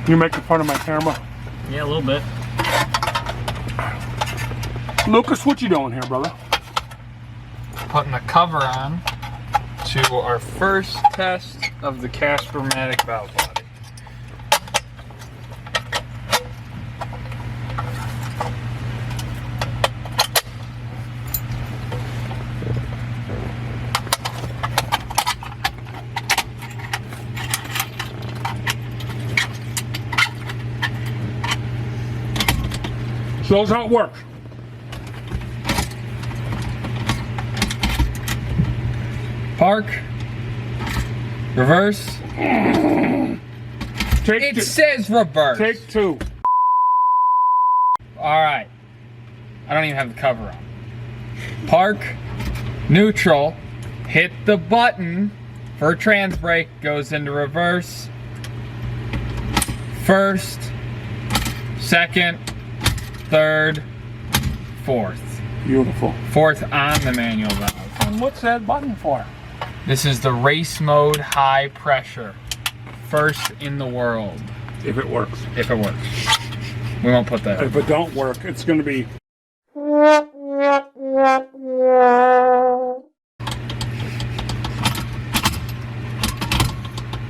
You making fun of my camera? Yeah, a little bit. Lucas, what you doing here, brother? Putting a cover on to our first test of the Casper-matic valve body. Shows how it works. Park. Reverse. It says reverse. Take two. Alright. I don't even have the cover on. Park. Neutral. Hit the button for trans brake. Goes into reverse. First. Second. Third. Fourth. Beautiful. Fourth on the manual valve. And what's that button for? This is the race mode high pressure. First in the world. If it works. If it works. We won't put that. If it don't work, it's going to be...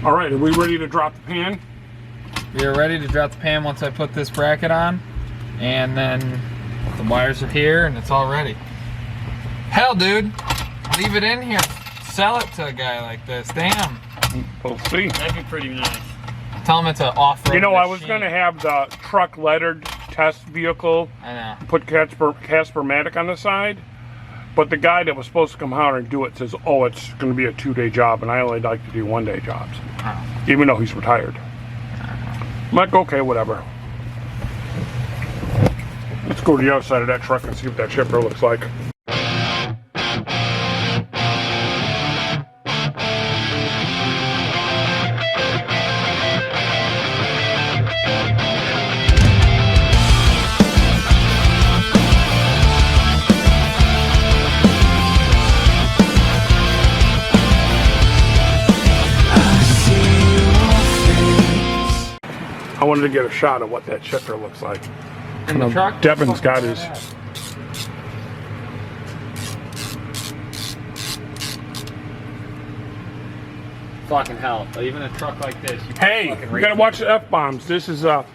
All right, are we ready to drop the pan? We are ready to drop the pan once I put this bracket on. And then the wires are here and it's all ready. Hell, dude. Leave it in here. Sell it to a guy like this. Damn. We'll see. That'd be pretty nice. Tell him it's an off-road You know, machine. I was going to have the truck lettered test vehicle. I know. Put Casper-matic on the side. But the guy that was supposed to come out and do it says, oh, it's going to be a 2-day job. And I only like to do 1-day jobs. Oh. Even though he's retired. I'm like, okay, whatever. Let's go to the other side of that truck and see what that chipper looks like. I wanted to get a shot of what that chipper looks like. In the truck? Devin's got his. Fucking hell. Even a truck like this. Hey, you gotta watch the F-bombs. This is a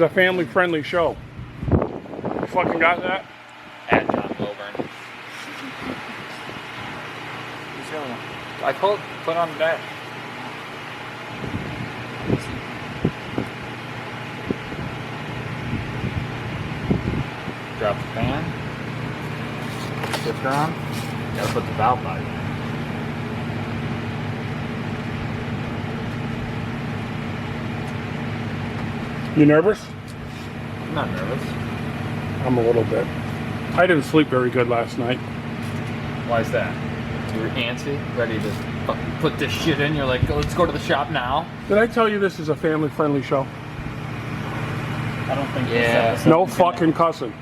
family-friendly show. You fucking got that? At John Wilburn. I put on the dash. Drop the pan. Shifter on. Gotta put the valve body in. You nervous? I'm not nervous. I'm a little bit. I didn't sleep very good last night. Why is that? You were antsy, ready to fucking put this shit in. You're like, let's go to the shop now. Did I tell you this is a family-friendly show? I don't think Yeah. this episode. No fucking cussing.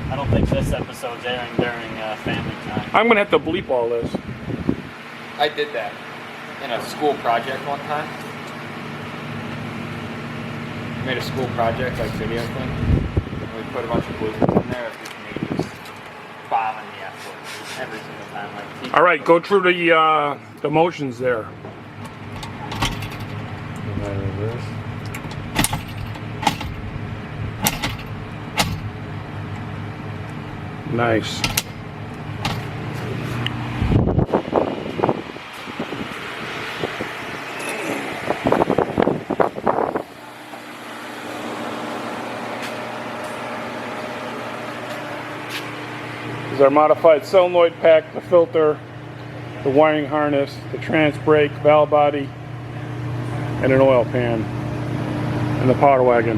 I don't think this episode's airing during family time. I'm gonna have to bleep all this. I did that in a school project one time. I made a school project, like video thing. And we put a bunch of bloopers in there of just me just bombing the F word every single time. Like, All right, go through the motions there. Nice. This is our modified solenoid pack, the filter, the wiring harness, the trans brake, valve body, and an oil pan, and the powder wagon.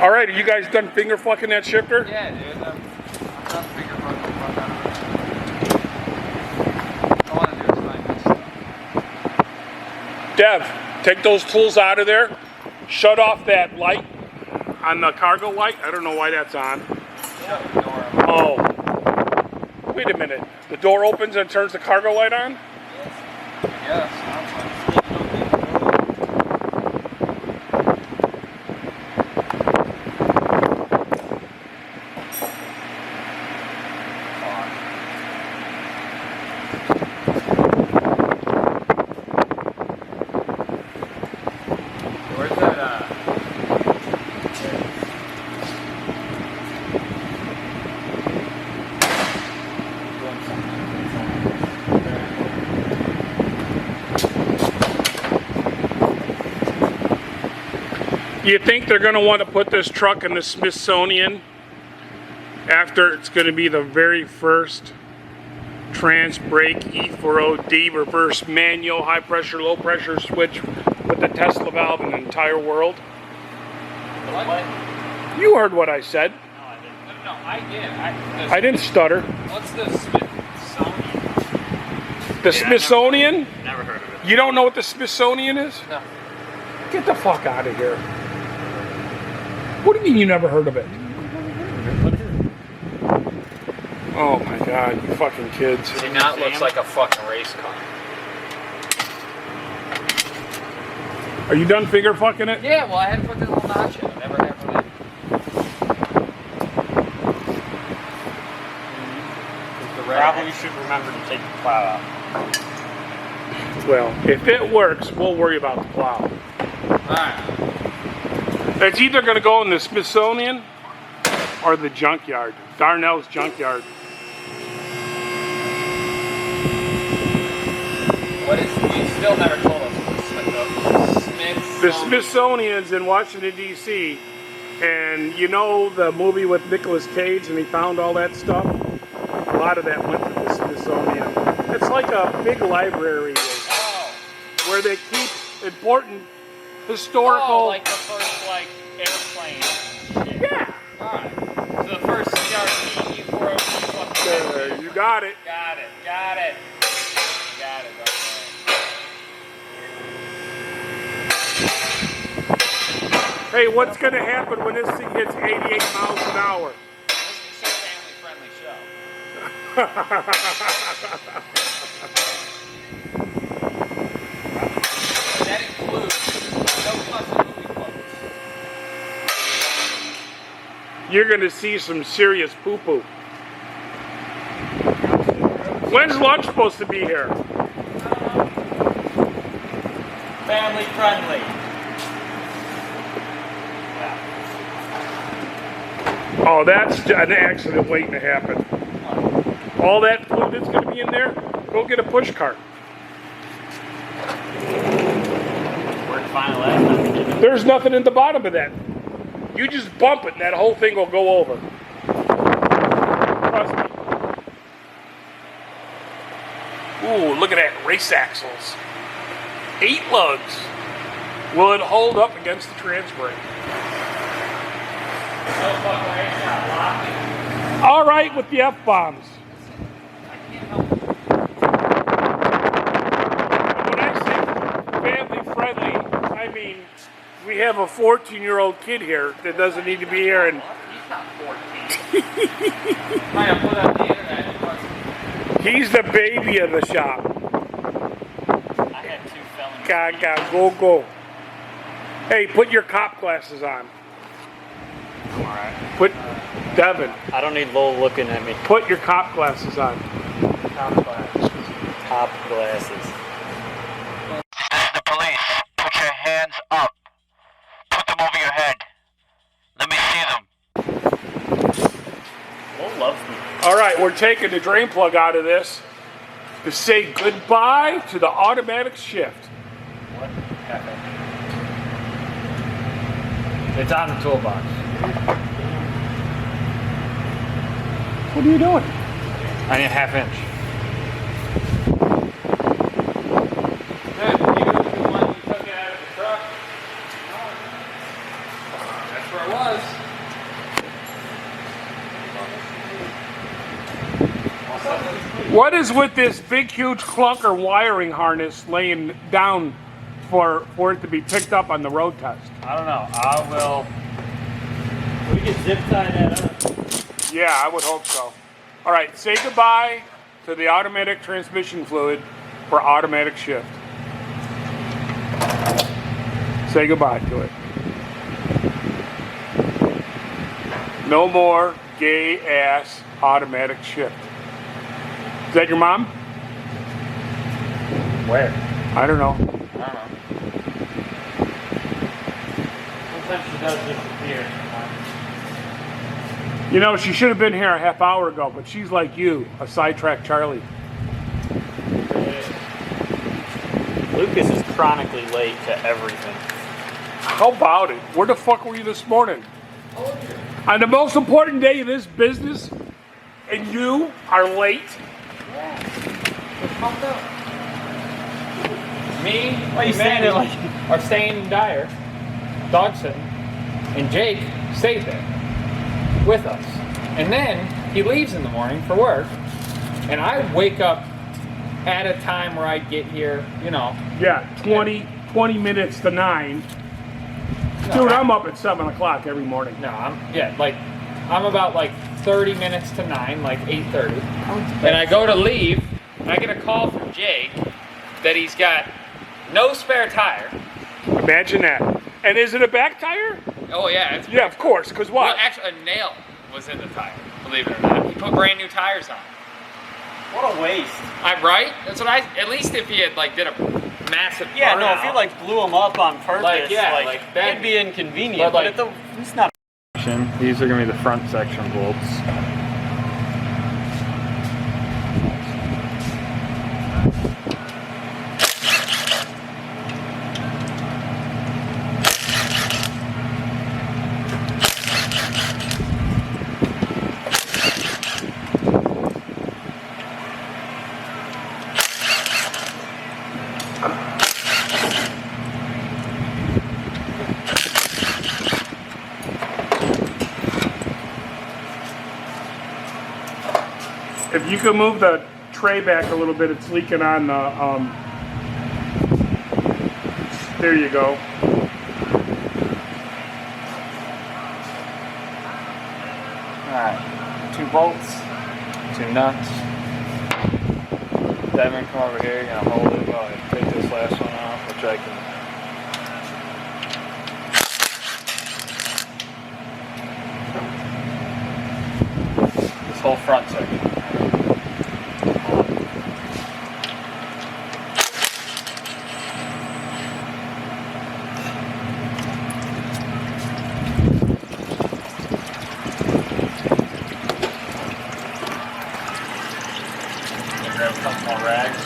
All right, are you guys done finger fucking that shifter? Yeah, dude. I'm done finger fucking the fuck out of it. All I want to do is find this stuff. Dev, Take those tools out of there. Shut off that light on the cargo light. I don't know why that's on. Oh. Wait a minute. The door opens and turns the cargo light on? Yes. Where's that, You think they're going to want to put this truck in the Smithsonian after it's going to be the very first trans brake E4OD reverse manual high pressure low pressure switch with the Tesla valve in the entire world? what? You heard what I said. No, I didn't. No, I did. I didn't stutter. What's the Smithsonian? The Smithsonian? Never heard of it. You don't know what the Smithsonian is? No. Get the fuck out of here. What do you mean you never heard of it? What is it? Oh my god, you fucking kids. See, now it looks like a fucking race car. Are you done finger fucking it? Yeah, well, I had to put this little notch in. I never have it in. Probably should remember to take the plow out. Well, if it works, we'll worry about the plow. Alright. It's either going to go in the Smithsonian or the junkyard. Darnell's junkyard. What is, you still never told us what the Smithsonian. The Smithsonian's in Washington, D.C. And you know the movie with Nicolas Cage and he found all that stuff? A lot of that went to the Smithsonian. It's like a big library where they keep important historical... Oh, like the first, like, airplane. Yeah. Alright. So the first CRT, E4OD, fucking... You got it. Got it. Got it. Got it. Okay. Hey, what's going to happen when this thing hits 88 miles an hour? This is a family-friendly show. That includes no cussing movie quotes. You're going to see some serious poo-poo. When's lunch supposed to be here? Family friendly. Oh, that's an accident waiting to happen. All that food that's going to be in there, go get a push cart. Worked fine last time we did it. There's nothing in the bottom of that. You just bump it and that whole thing will go over. Trust me. Ooh, look at that, race axles. 8 lugs. Will it hold up against the trans brake? All right with the F-bombs. When I say family friendly, I mean we have a 14-year-old kid here that doesn't need to be here, and He's not 14. Might have put on the internet. he's the baby of the shop. I had 2 felonies. Gaga, go, go. Hey, put your cop glasses on. I'm alright. Put, Devin, I don't need Lowell looking at me. put your cop glasses on. Top glasses. Top glasses. This is the police. Put your hands up. Put them over your head. Let me see them. Lowell loves me. All right, we're taking the drain plug out of this to say goodbye to the automatic shift. What happened? It's on the toolbox. What are you doing? I need a 1/2 inch. Hey, you know the one you took it out of the truck? That's where it was. What is with this big, huge clunker wiring harness laying down for it to be picked up on the road test. I don't know. I will. We can zip tie that up. Yeah, I would hope so. All right, say goodbye to the automatic transmission fluid for automatic shift. Say goodbye to it. No more gay ass automatic shift. Is that your mom? Where? I don't know. I don't know. Sometimes she does disappear. You know, she should have been here a half hour ago, but she's like you, a sidetrack Charlie. Lucas is chronically late to everything. How about it? Where the fuck were you this morning? On the most important day of this business, and you are late? Me, Why are you saying it like? are staying in Dyer, Dodson, and Jake stayed there with us. And then he leaves in the morning for work, and I wake up at a time where I get here, you know. Yeah, 20 minutes to 9. Dude, I'm up at 7 o'clock every morning. No, I'm about like 30 minutes to 9, like 8:30. And I go to leave, and I get a call from Jake that he's got no spare tire. Imagine that. And is it a back tire? Oh yeah, it's Yeah, of course, because well, what? actually a nail was in the tire, believe it or not. He put brand new tires on. What a waste. I'm right? That's what at least if he had like did a massive Yeah, no, burnout, if you like blew them up on purpose, Like, yeah, like like that- that'd be inconvenient. but, But, it's not. These are gonna be the front section bolts. If you could move the tray back a little bit, it's leaking on the, there you go. Alright, 2 bolts, 2 nuts. Devin, come over here, you're gonna hold it while I take this last one off, which I can. This whole front section. Grab a couple more rags.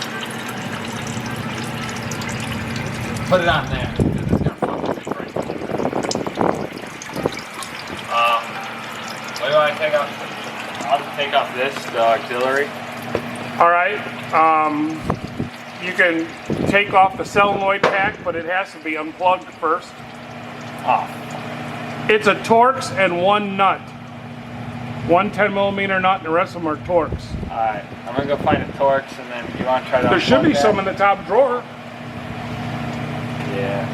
Put it on there. Because it's gonna fucking leak right there. What do I take off? I'll just take off this, the auxiliary. All right. You can take off the solenoid pack, but it has to be unplugged first. Off. It's a Torx and 1 nut. 1 10mm nut, and the rest of them are Torx. Alright, I'm gonna go find a Torx and then you wanna try to There should unplug be that? some in the top drawer. Yeah.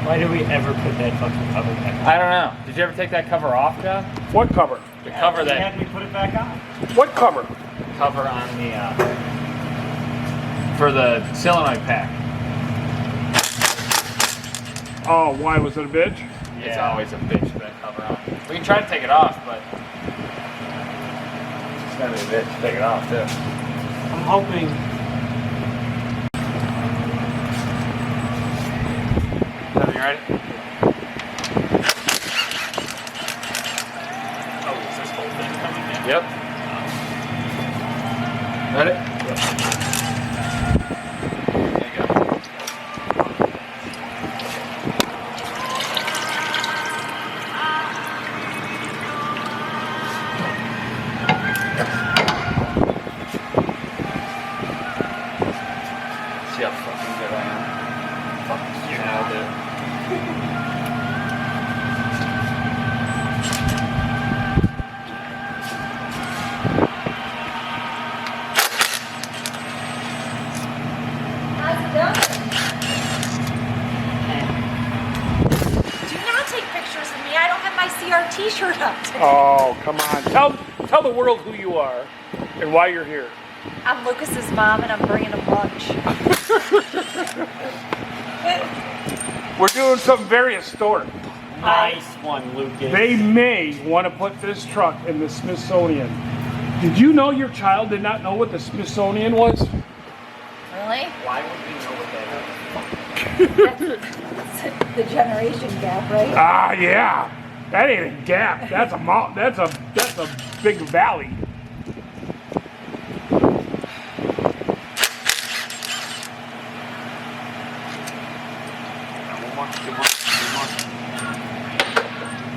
Why do we ever put that fucking cover back on? I don't know. Did you ever take that cover off, John? What cover? The cover Had that we put it back on? What cover? cover on the for the solenoid pack. Oh, why was it a bitch? It's always a bitch for that cover on. We can try to take it off, but it's gonna be a bitch to take it off too. I'm hoping. You ready? Oh, is this whole thing coming in? Yep. Ready? Yep. There you go. See how fucking good I am? Fucking nailed it. my CRT shirt up today. Oh, come on. Tell the world who you are and why you're here. I'm Lucas's mom and I'm bringing him lunch. We're doing something very historic. Nice one, Lucas. They may want to put this truck in the Smithsonian. Did you know your child did not know what the Smithsonian was? Really? Why would we know what that is? That's the generation gap, right? Ah, yeah. That ain't a gap. That's a big valley.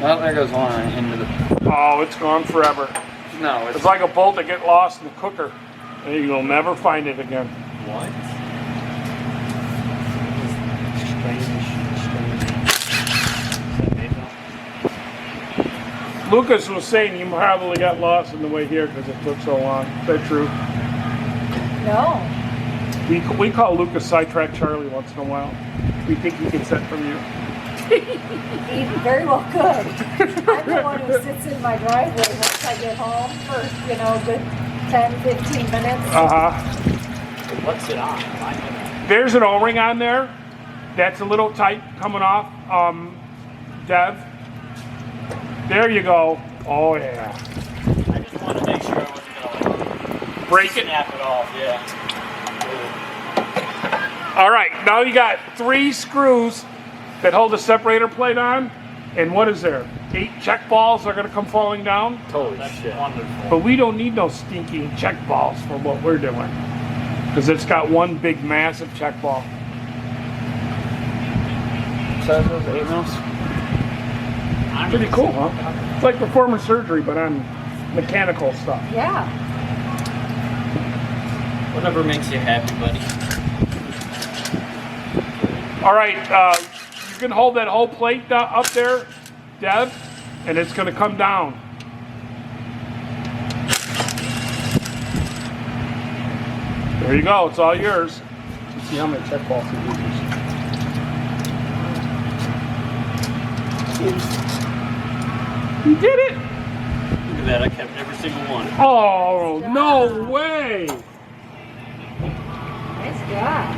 Well, there goes one into the. Oh, it's gone forever. No, It's like a bolt that get lost in the cooker, and you'll never find it again. What? Lucas was saying you probably got lost on the way here because it took so long. Is that true? No. We call Lucas Sidetrack Charlie once in a while. We think he gets that from you. He very well could. I'm the one who sits in my driveway once I get home for, good 10, 15 minutes. What's it on? There's an O-ring on there that's a little tight coming off, Dev. There you go. Oh, yeah. I just wanted to make sure I wasn't going to Break it. snap it off, yeah. All right, now you got 3 screws that hold the separator plate on. And what is there? 8 check balls are going to come falling down? Holy shit. Wonderful. But we don't need no stinking check balls for what we're doing. Because it's got one big massive check ball. Size those 8 mils. Pretty cool, huh? It's like performing surgery, but on mechanical stuff. Yeah. Whatever makes you happy, buddy. All right, you can hold that whole plate up there, Deb, and it's going to come down. There you go. It's all yours. Let's see how many check balls he uses. You did it! Look at that, I kept every single one. Oh, no way! Nice job.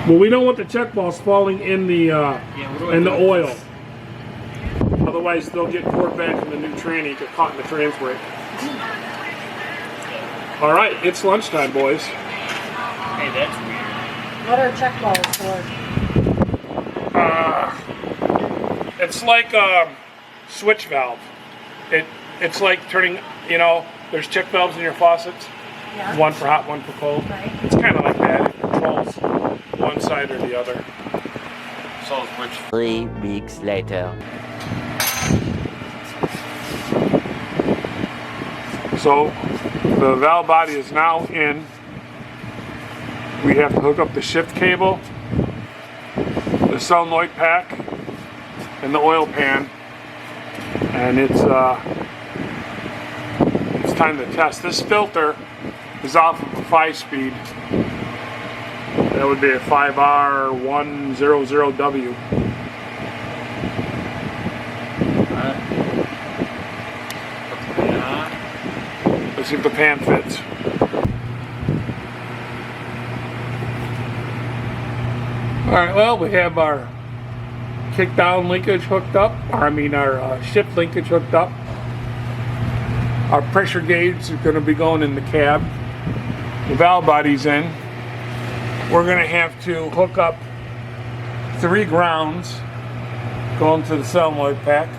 Well, we don't want the check balls falling in the oil. Otherwise, they'll get poured back in the new tranny, get caught in the trans brake. All right, it's lunchtime, boys. Hey, that's weird. What are check balls for? It's like a switch valve. It's like turning, there's check valves in your faucets. Yeah. One for hot, one for cold. Right. It's kind of like that. It controls one side or the other. So which 3 weeks later. So the valve body is now in. We have to hook up the shift cable, the solenoid pack, and the oil pan. And it's time to test. This filter is off of a 5-speed. That would be a 5R100W. Let's see if the pan fits. Alright, well, we have our kick down linkage hooked up, our shift linkage hooked up. Our pressure gauge is going to be going in the cab. The valve body's in. We're going to have to hook up 3 grounds going to the solenoid pack.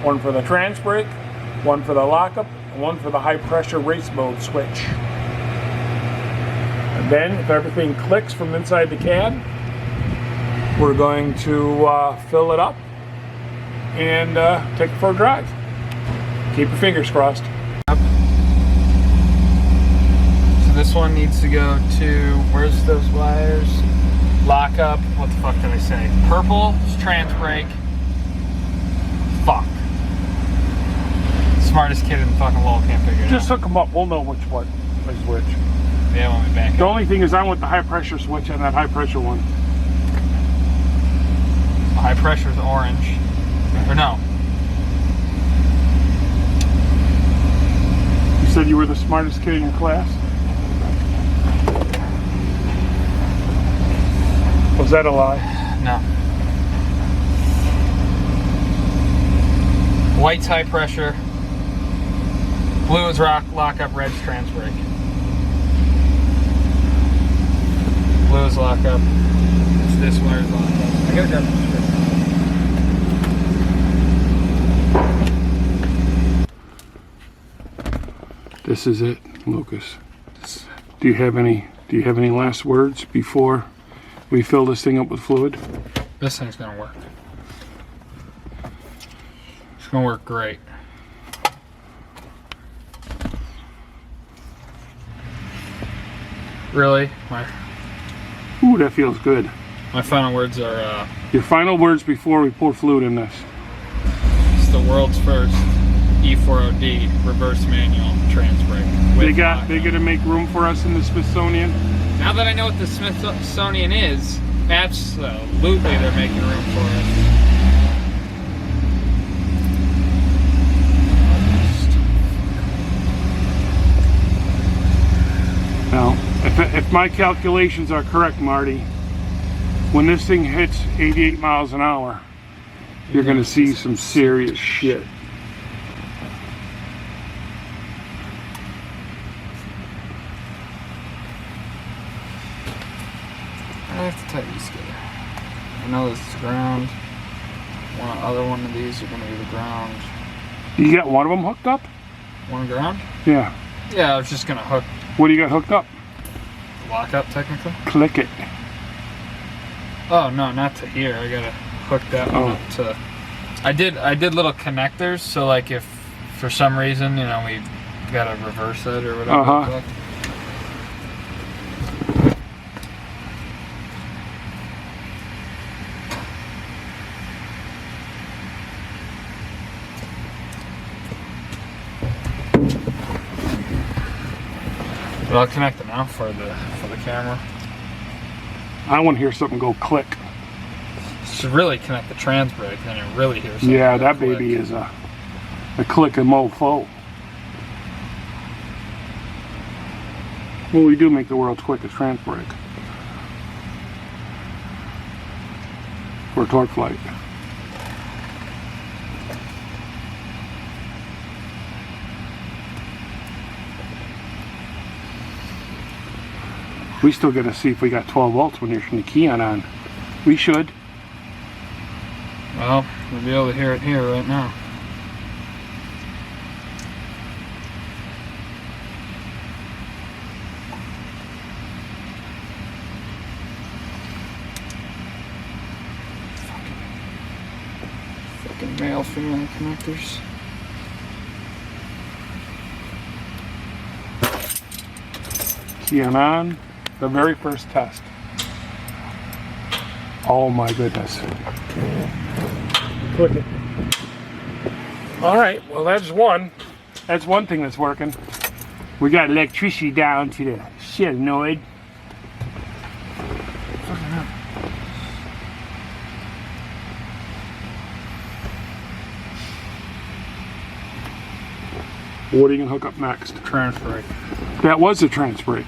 One for the trans brake, one for the lockup, and one for the high pressure race mode switch. And then if everything clicks from inside the cab, we're going to fill it up and take it for a drive. Keep your fingers crossed. So this one needs to go to, where's those wires? Lock up, what the fuck did I say? Purple is trans brake. Fuck. Smartest kid in the fucking world can't figure it Just out. hook them up. We'll know which one is which. Yeah, when we back The up. only thing is I want the high pressure switch on that high pressure one. High pressure is orange. Or no. Said you were the smartest kid in your class? Was that a lie? No. White's high pressure. Blue is lockup, red's trans brake. Blue is lockup. It's this wire's lockup. I gotta grab my shirt. This is it, Lucas. Do you have any last words before we fill this thing up with fluid? This thing's gonna work. It's gonna work great. Really? Ooh, that feels good. My final words are, Your final words before we pour fluid in this. it's the world's first E4OD reverse manual trans brake. They gonna make room for us in the Smithsonian? Now that I know what the Smithsonian is, absolutely they're making room for us. Now, if my calculations are correct, Marty, when this thing hits 88 miles an hour, you're gonna see some serious shit. I have to tie these together. I know this is ground. Other one of these are going to be the ground. You got one of them hooked up? One ground? Yeah. Yeah, I was just going to hook What do you got hooked up? lockup technically. Click it. Oh no, not to here. I gotta hook that one up to. I did little connectors, so like if for some reason we gotta reverse it or whatever. Uh-huh. But I'll connect it now for the camera. I want to hear something go click. Should really connect the trans brake, then it really hears something. Yeah, go that click. baby is a click and mofo. Well, we do make the world's quickest trans brake for torque flight. We still got to see if we got 12 volts when there's the key on. We should. Well, we'll be able to hear it here right now. Fucking male female connectors. Key on. The very first test. Oh my goodness. Click it. All right, well that's one. That's one thing that's working. We got electricity down to the solenoid. What are you gonna hook up next? Trans brake. That was a trans brake.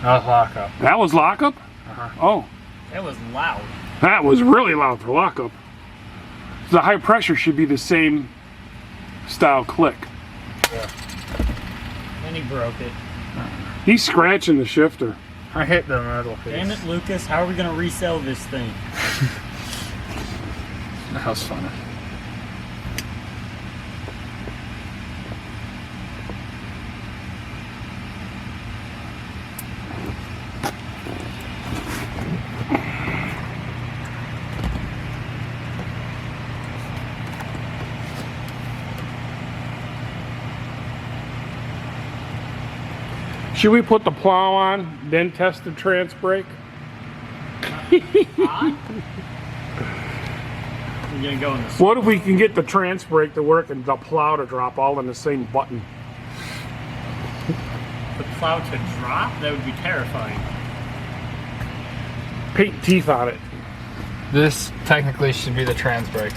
That was lockup. That was lockup? Uh-huh. Oh, That was loud. that was really loud for lockup. The high pressure should be the same style click. And he broke it. He's scratching the shifter. I hit the metal piece. Damn it, Lucas. How are we going to resell this thing? That was funny. Should we put the plow on, then test the trans brake? We're going to go in the What if we can get the trans brake to work and the plow to drop all in the same button? The plow to drop? That would be terrifying. Paint teeth on it. This technically should be the trans brake.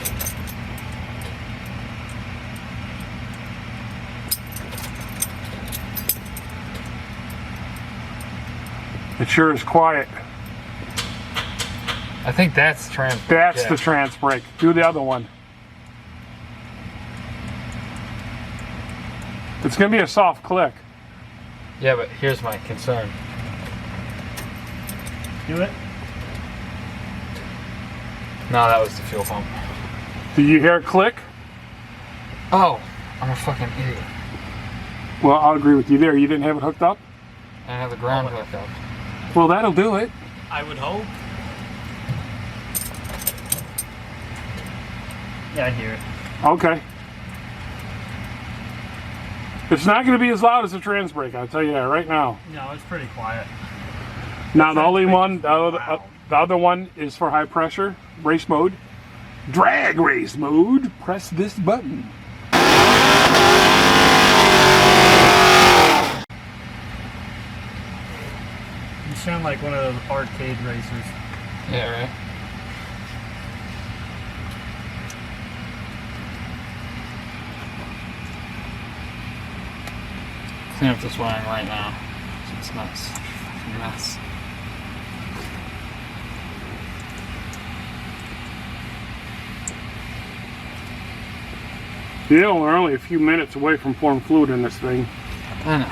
It sure is quiet. I think that's trans. That's the trans brake. Do the other one. It's gonna be a soft click. Yeah, but here's my concern. Do it. No, that was the fuel pump. Do you hear a click? Oh, I'm a fucking idiot. Well, I'll agree with you there. You didn't have it hooked up? I have the ground hooked up. Well, that'll do it. I would hope. Yeah, I hear it. Okay. It's not going to be as loud as a trans brake, I'll tell you that right now. No, it's pretty quiet. Now, the only one, the other one is for high pressure, race mode. Drag race mode, press this button. You sound like one of those arcade racers. Yeah, right. Clean up this wiring right now. It's nuts. Fucking mess. You know, we're only a few minutes away from pouring fluid in this thing. I know.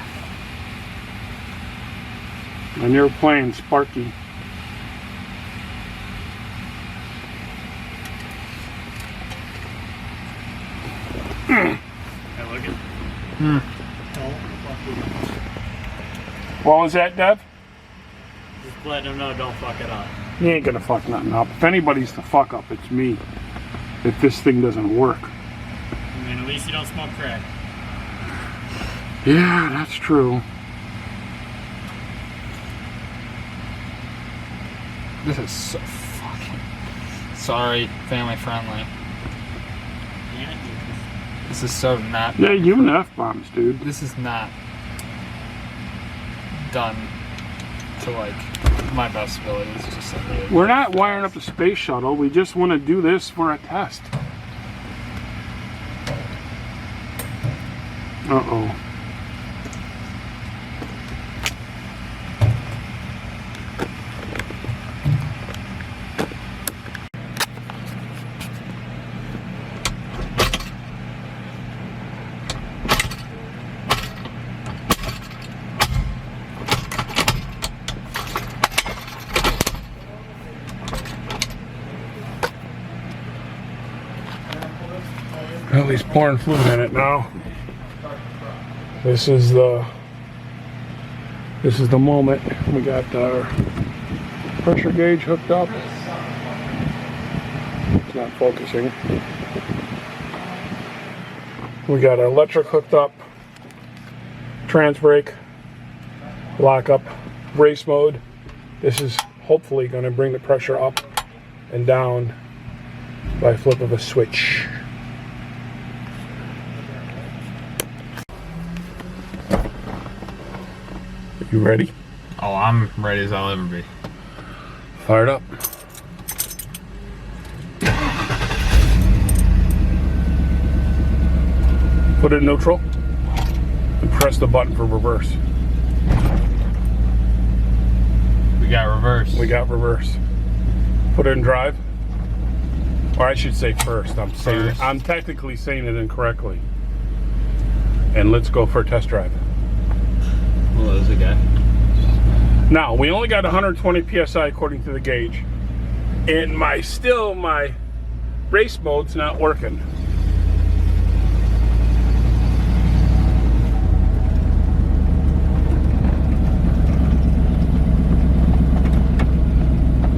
And you're playing Sparky. Hey, look at. What was that, Dev? Just let them know, don't fuck it up. You ain't gonna fuck nothing up. If anybody's the fuck up, it's me. If this thing doesn't work. I mean, at least you don't smoke crack. Yeah, that's true. This is so fucking. Sorry, family friendly. Yeah, This is so not. Yeah, you and F-bombs, dude. This is not done to like my best abilities. Just like it. We're not wiring up the space shuttle. We just want to do this for a test. Uh-oh. Well, he's pouring fluid in it now. This is the moment. We got our pressure gauge hooked up. It's not focusing. We got our electric hooked up. Trans brake, lock up, race mode. This is hopefully going to bring the pressure up and down by flip of a switch. You ready? Oh, I'm ready as I'll ever be. Fired up. Put it in neutral and press the button for reverse. We got reverse. We got reverse. Put it in drive. Or I should say first. I'm technically saying it incorrectly. And let's go for a test drive. Well, there's a guy. Now, we only got 120 PSI according to the gauge. And my race mode's not working.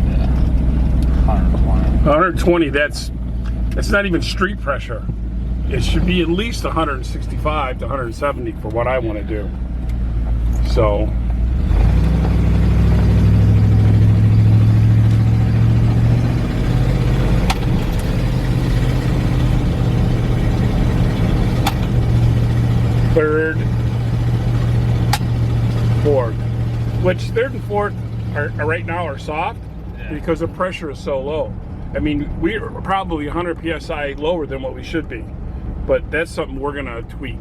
Yeah. 120. 120, that's not even street pressure. It should be at least 165 to 170 for what I want to do. So third, fourth, which third and fourth are right now are soft because the pressure is so low. I mean, we're probably 100 psi lower than what we should be, but that's something we're gonna tweak.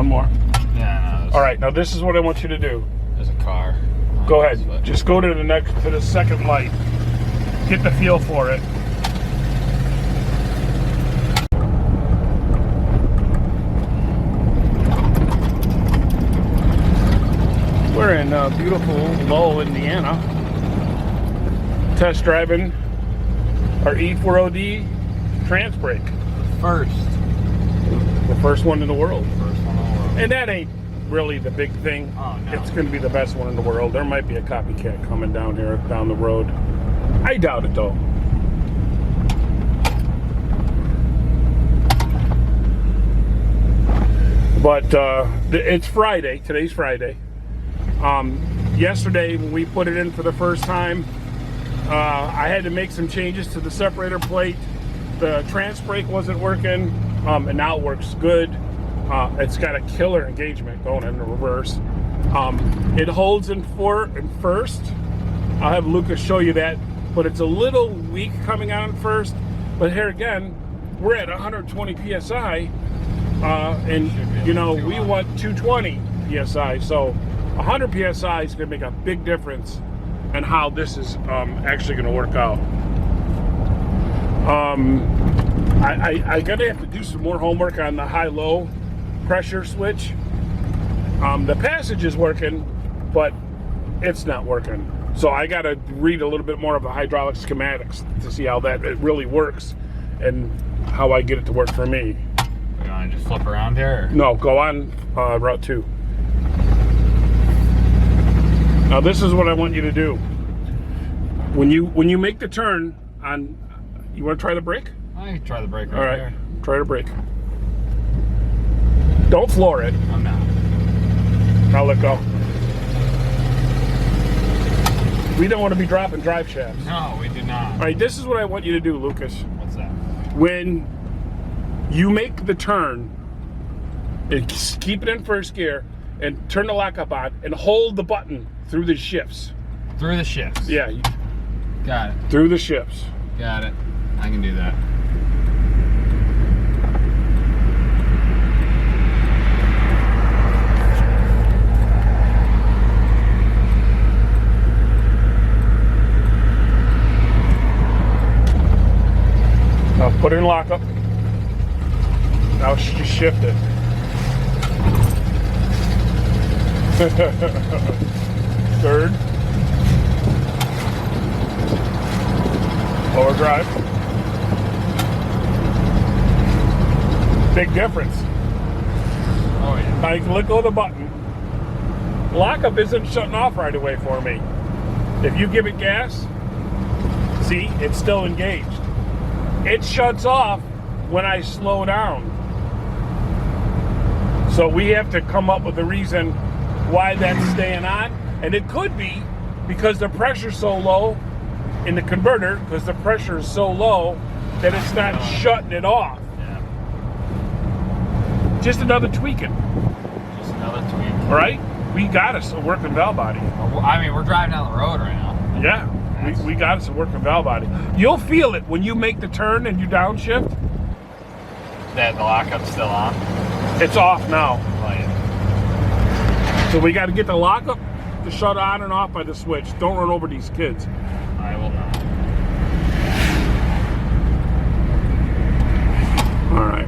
one more. Yeah, no, All right, now this is what I want you to do. there's a car. Go ahead. Just go to the second light. Get the feel for it. We're in beautiful Lowell, Indiana. Test driving our E4OD trans brake. First. The first one in the world. First one in the world. And that ain't really the big thing. Oh, no. It's going to be the best one in the world. There might be a copycat coming down here, down the road. I doubt it, though. But it's Friday. Today's Friday. Yesterday, when we put it in for the first time, I had to make some changes to the separator plate. The trans brake wasn't working, and now it works good. It's got a killer engagement going in the reverse. It holds in first. I'll have Lucas show you that, but it's a little weak coming out in first. But here again, we're at 120 psi, and you know we want 220 psi. So 100 psi is going to make a big difference in how this is actually going to work out. I gotta have to do some more homework on the high-low pressure switch. The passage is working, but it's not working. So I gotta read a little bit more of the hydraulic schematics to see how that it really works and how I get it to work for me. You want to just flip around here? Or? No, go on Route 2. Now this is what I want you to do. When you make the turn on, you want to try the brake? I can try the brake All right, there. try to brake. Don't floor it. I'm not. Now let go. We don't want to be dropping drive shafts. No, we do not. All right, this is what I want you to do, Lucas. What's that? When you make the turn, keep it in first gear and turn the lock up on and hold the button through the shifts. Through the shifts. Yeah, Got it. through the shifts. Got it. I can do that. Now put it in lockup. Now just shift it. Third. Lower drive. Big difference. Oh yeah. Now you can let go of the button. Lockup isn't shutting off right away for me. If you give it gas, see, it's still engaged. It shuts off when I slow down. So we have to come up with a reason why that's staying on. And it could be because the pressure's so low in the converter, because the pressure is so low that it's not shutting it off. Yeah. Just another tweaking, Just another tweak. all right? We got us a working valve body. I mean, we're driving down the road right now. Yeah, we got us a working valve body. You'll feel it when you make the turn and you downshift. That the lockup's still on. It's off now. Like, So we got to get the lockup to shut on and off by the switch. Don't run over these kids. I will not. All right.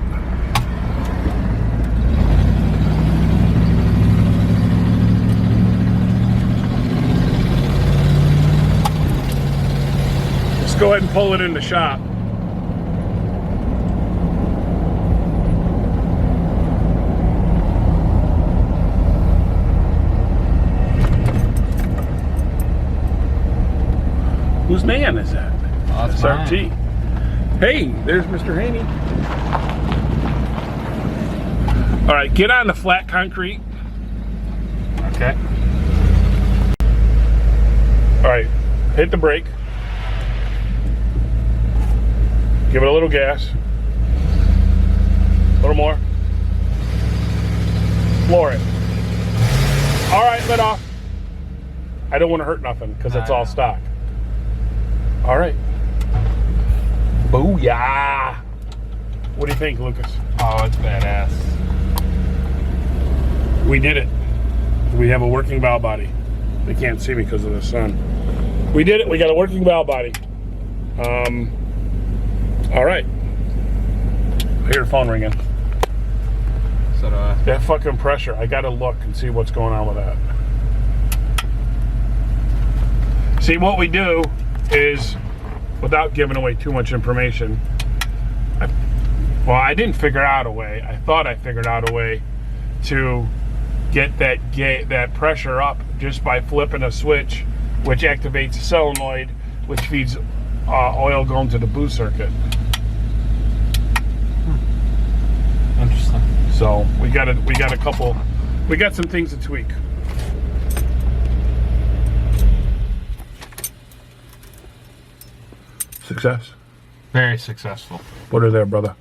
Let's go ahead and pull it in the shop. Whose man is that? Oh, that's CRT. Hey, there's Mr. Haney. All right, get on the flat concrete. Okay. All right, hit the brake. Give it a little gas. A little more. Floor it. All right, let off. I don't want to hurt nothing because it's all stock. All right. Booyah. What do you think, Lucas? Oh, it's badass. We did it. We have a working valve body. They can't see me because of the sun. We did it. We got a working valve body. All right. I hear the phone ringing. So do I. That fucking pressure. I gotta look and see what's going on with that. See, what we do is, without giving away too much information, I didn't figure out a way. I thought I figured out a way to get that pressure up just by flipping a switch, which activates a solenoid, which feeds oil going to the boost circuit. Interesting. So we got some things to tweak. Success. Very successful. Put her there, brother.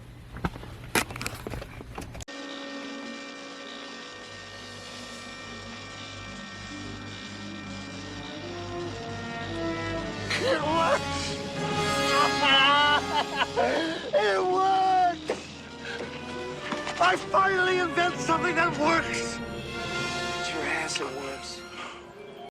It works! It works! I finally invented something that works!